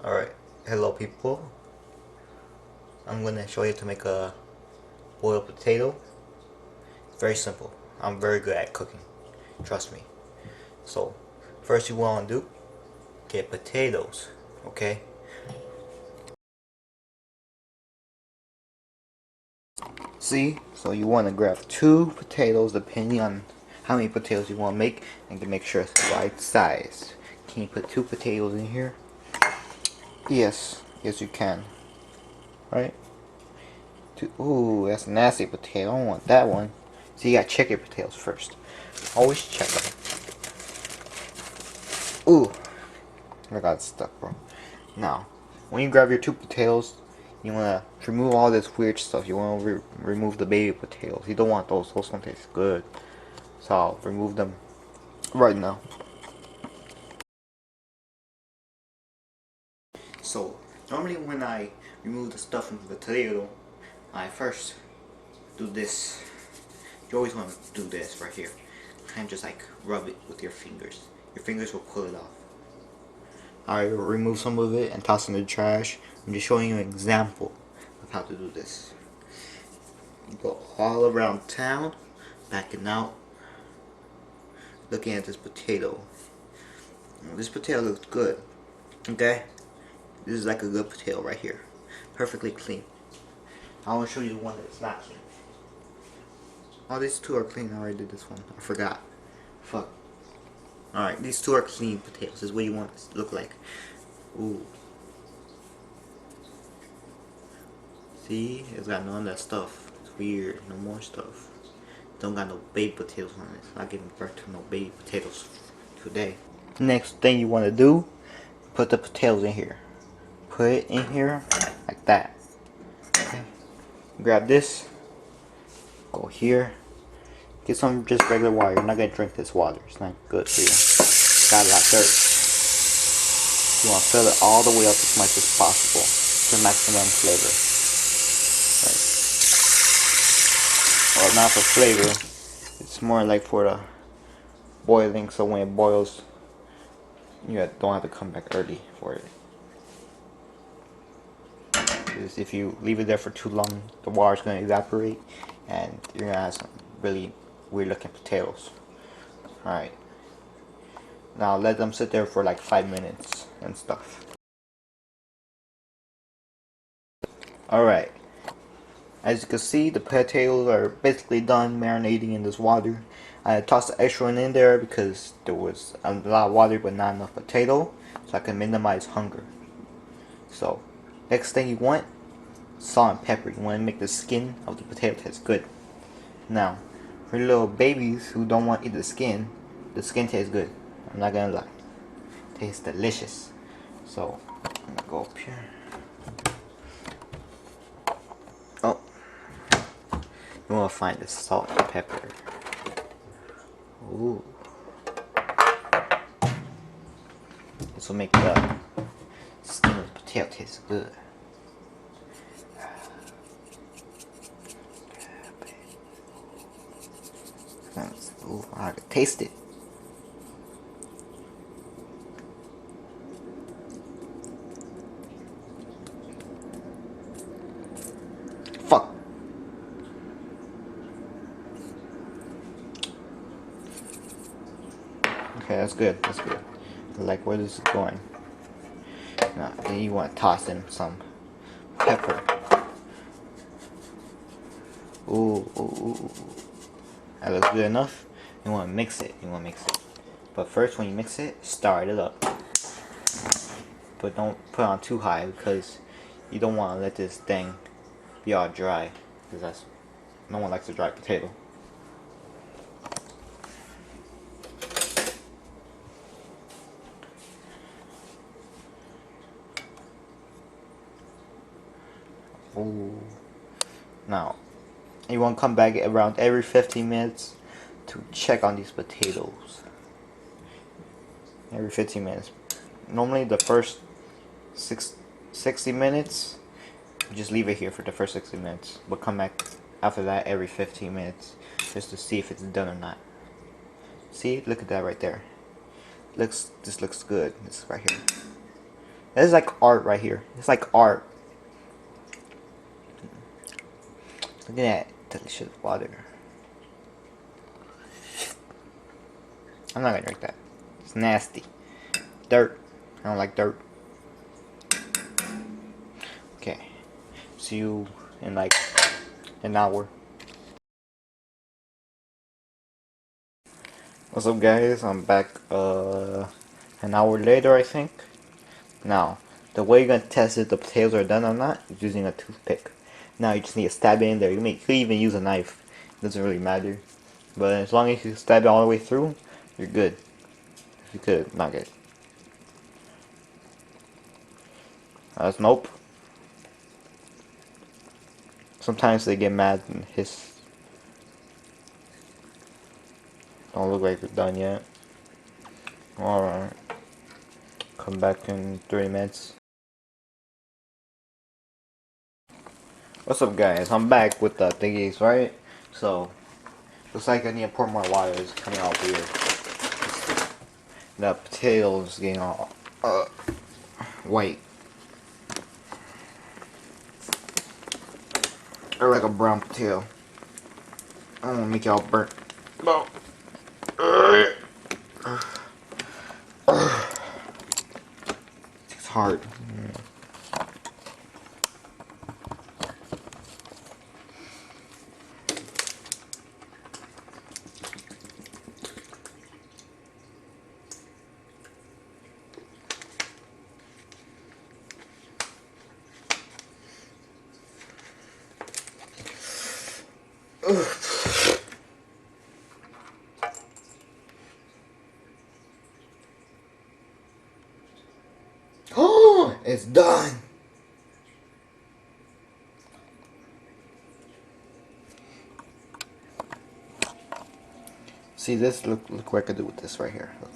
Alright, hello people. I'm gonna show you to make a boiled potato. It's very simple. I'm very good at cooking. Trust me. So, first you wanna do, get potatoes, okay? See? So you wanna grab 2 potatoes depending on how many potatoes you wanna make and to make sure it's the right size. Can you put 2 potatoes in here? Yes, yes you can. Right? Ooh, that's a nasty potato. I don't want that one. So you gotta check your potatoes first. Always check them. Ooh, I got stuck, bro. Now, when you grab your 2 potatoes, you wanna remove all this weird stuff. You wanna remove the baby potatoes. You don't want those. Those don't taste good. So I'll remove them right now. So normally when I remove the stuff from the potato, I first do this. You always want to do this right here. Kind of just like rub it with your fingers. Your fingers will pull it off. I remove some of it and toss it in the trash. I'm just showing you an example of how to do this. You go all around town, backing out, looking at this potato. This potato looks good. Okay? This is like a good potato right here. Perfectly clean. I want to show you the one that's not clean. Oh, these 2 are clean. I already did this one. I forgot. Fuck. Alright, these 2 are clean potatoes. This is what you want it to look like. Ooh. See? It's got none of that stuff. It's weird. No more stuff. Don't got no baby potatoes on it. Not giving birth to no baby potatoes today. Next thing you want to do, put the potatoes in here. Put it in here like that. Okay. Grab this. Go here. Get some just regular water. You're not gonna drink this water. It's not good for you. Got a lot of dirt. You want to fill it all the way up as much as possible for maximum flavor. Right. Well, not for flavor. It's more like for the boiling. So when it boils, you don't have to come back early for it. Because if you leave it there for too long, the water's gonna evaporate, and you're gonna have some really weird looking potatoes. Alright. Now let them sit there for like 5 minutes and stuff. Alright. As you can see, the potatoes are basically done marinating in this water. I tossed the extra one in there because there was a lot of water but not enough potato, so I can minimize hunger. So, next thing you want, salt and pepper. You want to make the skin of the potato taste good. Now, for little babies who don't want to eat the skin tastes good. I'm not gonna lie. It tastes delicious. So, I'm gonna go up here. Oh. You want to find the salt and pepper. Ooh. This will make the skin of the potato taste good. Ooh, I can taste it. Fuck. Okay, that's good. That's good. I like where this is going. Now, then you want to toss in some pepper. Ooh, ooh, ooh. That looks good enough. You want to mix it. You want to mix it. But first, when you mix it, start it up. But don't put it on too high because you don't want to let this thing be all dry. Because that's no one likes a dry potato. Ooh. Now, you want to come back around every 15 minutes to check on these potatoes. Every 15 minutes. Normally the first 60 minutes, you just leave it here for the first 60 minutes. But come back after that every 15 minutes just to see if it's done or not. See? Look at that right there. This looks good. This right here. This is like art right here. It's like art. Look at that delicious water. I'm not gonna drink that. It's nasty. Dirt. I don't like dirt. Okay. See you in like an hour. What's up guys? I'm back an hour later I think. Now, the way you're gonna test if the potatoes are done or not is using a toothpick. Now you just need to stab it in there. You could even use a knife. It doesn't really matter. But as long as you stab it all the way through, you're good. If you could, not good. Nope. Sometimes they get mad and hiss. Don't look like they're done yet. Alright. Come back in 30 minutes. What's up guys? I'm back with the thingies, right? So, looks like I need to pour more water. It's coming out weird. The potatoes getting all white. Or like a brown potato. I don't want to make y'all burnt. No. It's hard. Oh, it's done. See this? Look what I could do with this right here. Look.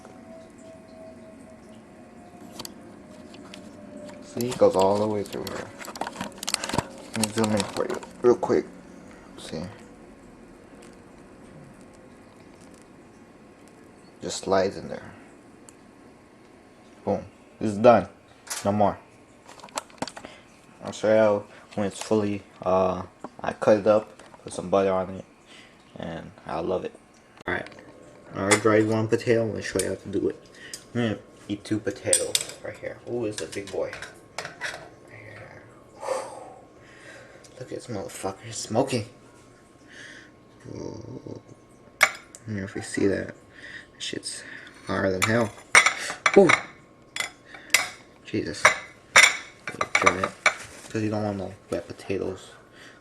See, it goes all the way through here. Let me zoom in for you, real quick. See, just slides in there. Boom. This is done. No more. I'll show you when it's fully. I cut it up, put some butter on it, and I love it. All right. I dried one potato. I'm gonna show you how to do it. I'm gonna eat 2 potatoes right here. Ooh, it's a big boy. Right here. Look at this motherfucker smoking. Ooh. I don't know if you see that. That shit's hotter than hell. Ooh. Jesus. Try it. Because you don't want no wet potatoes.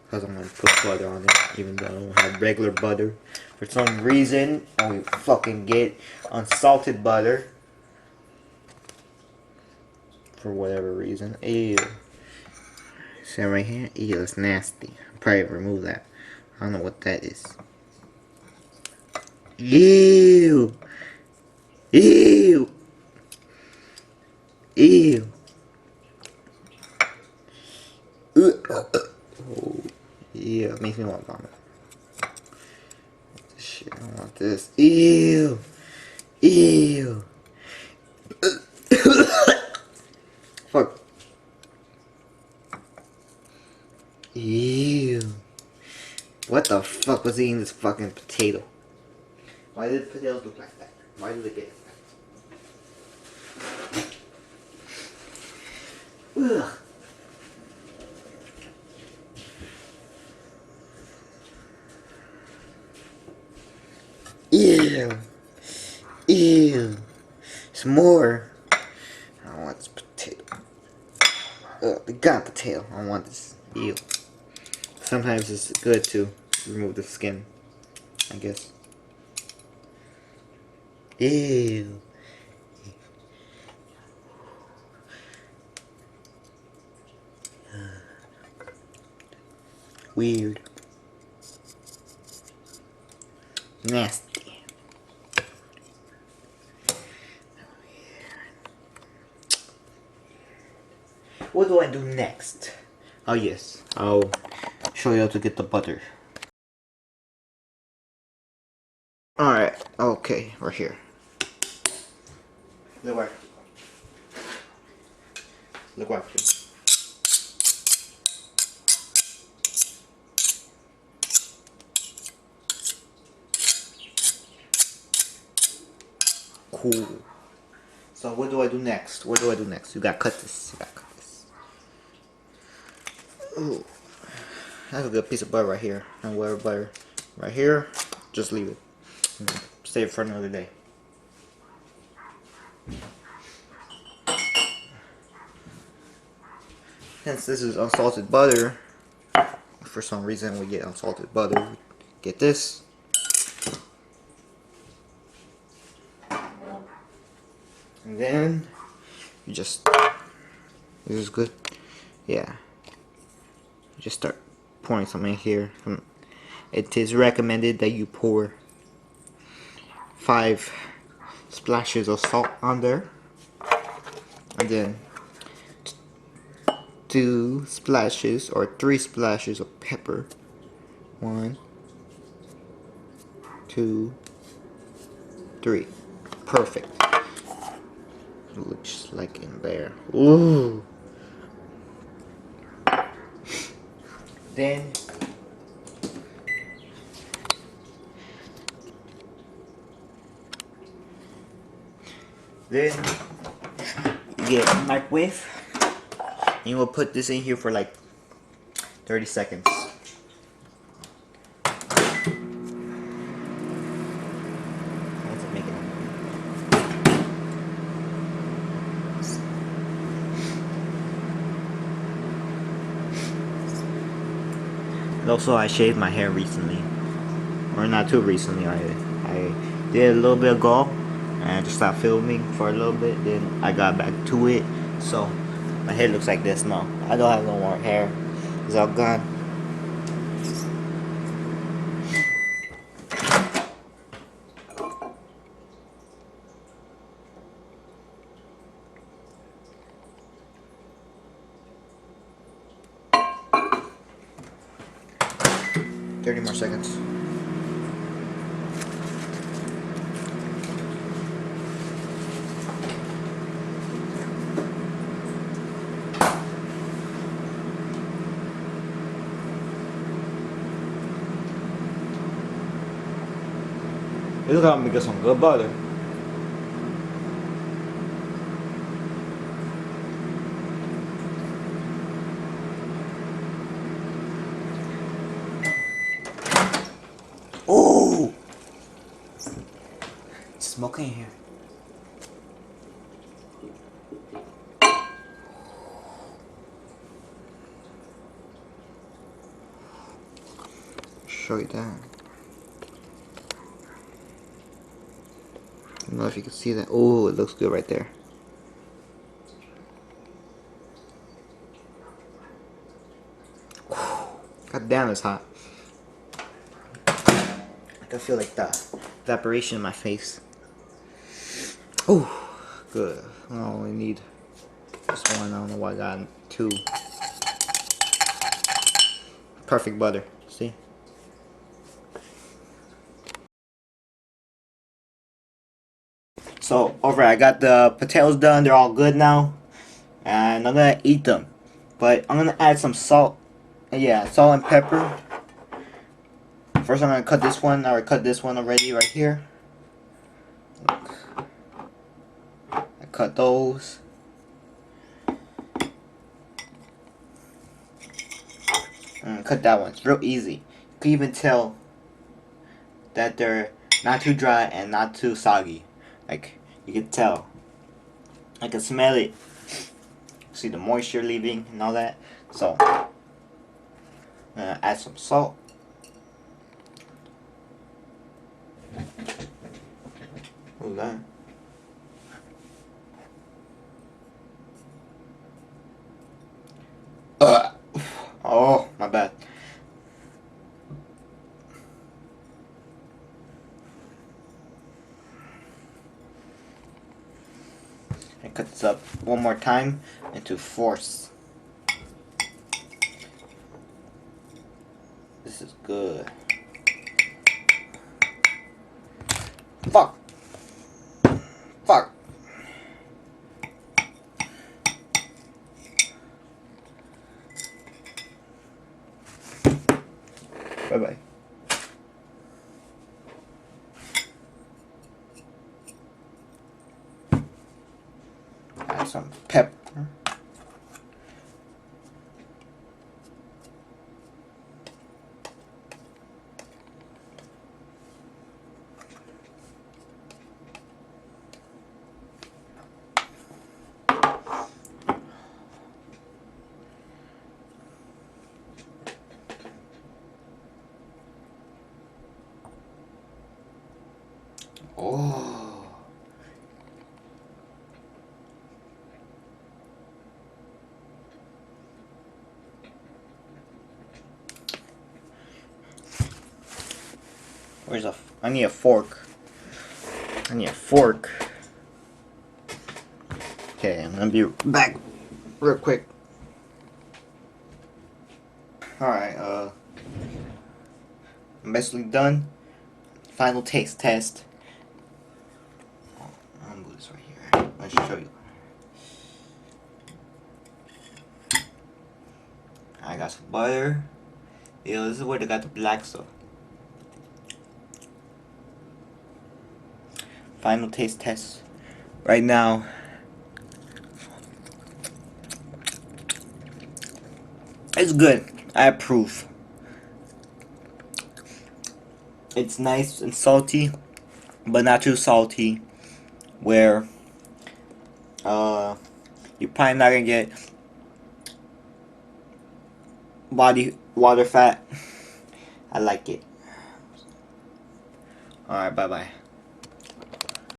Because I'm going to put butter on it. Even though I don't have regular butter. For some reason, I will fucking get unsalted butter. For whatever reason. Ew. See right here? Ew, it's nasty. I'll probably remove that. I don't know what that is. Ew. Ew. Ew. Oh, yeah, it makes me want to vomit. Shit, I don't want this. Ew. Ew. Fuck. Ew. What the fuck was eating this fucking potato? Why did potatoes look like that? Why did they get like that? Ugh. Ew. Ew. Some more. I don't want this potato. They got potato. I don't want this. Ew. Sometimes it's good to remove the skin, I guess. Ew. Weird. Nasty. What do I do next? Oh yes, I'll show you how to get the butter. Alright, okay, right here. Look where. Look what I do. Cool. So what do I do next? What do I do next? You gotta cut this. You gotta cut this. Ooh. That's a good piece of butter right here. And whatever butter right here, just leave it. Save it for another day. Since this is unsalted butter, for some reason we get unsalted butter. Get this. And then you just, this is good. Yeah. You just start pouring some in here. It is recommended that you pour 5 splashes of salt on there. And then 2 splashes or 3 splashes of pepper. 1, 2, 3. Perfect. It looks like in there. Ooh. Then you get a microwave. And you will put this in here for like 30 seconds. And also, I shaved my hair recently, or not too recently. I did a little bit ago, and I just stopped filming for a little bit. Then I got back to it, so my hair looks like this now. I don't have no more hair; it's all gone. Thirty more seconds. This is gonna make some good butter. Oh, it's smoking in here. Show you that. I don't know if you can see that. Oh, it looks good right there. God damn, it's hot. I can feel like the evaporation in my face. Oh, good. I only need this one. I don't know why I got 2. Perfect butter. See? So, alright, I got the potatoes done. They're all good now. And I'm gonna eat them. But I'm gonna add some salt. Yeah, salt and pepper. First, I'm gonna cut this one. I already cut this one already right here. Look. I cut those. Cut that one. It's real easy. You can even tell that they're not too dry and not too soggy. Like, you can tell. I can smell it. See the moisture leaving and all that. So, I'm gonna add some salt. What's that? Oh, my bad. And cut this up one more time into 4ths. This is good. Fuck. Fuck. Bye bye. Add some pepper. Oh. Where's I need a fork. I need a fork. Okay, I'm gonna be back real quick. Alright, I'm basically done. Final taste test. I'm gonna move this right here. Let's show you. I got some butter. Yo, this is where they got the black stuff. Final taste test. Right now. It's good. I approve. It's nice and salty, but not too salty. Where you're probably not gonna get body water fat. I like it. Alright, bye bye.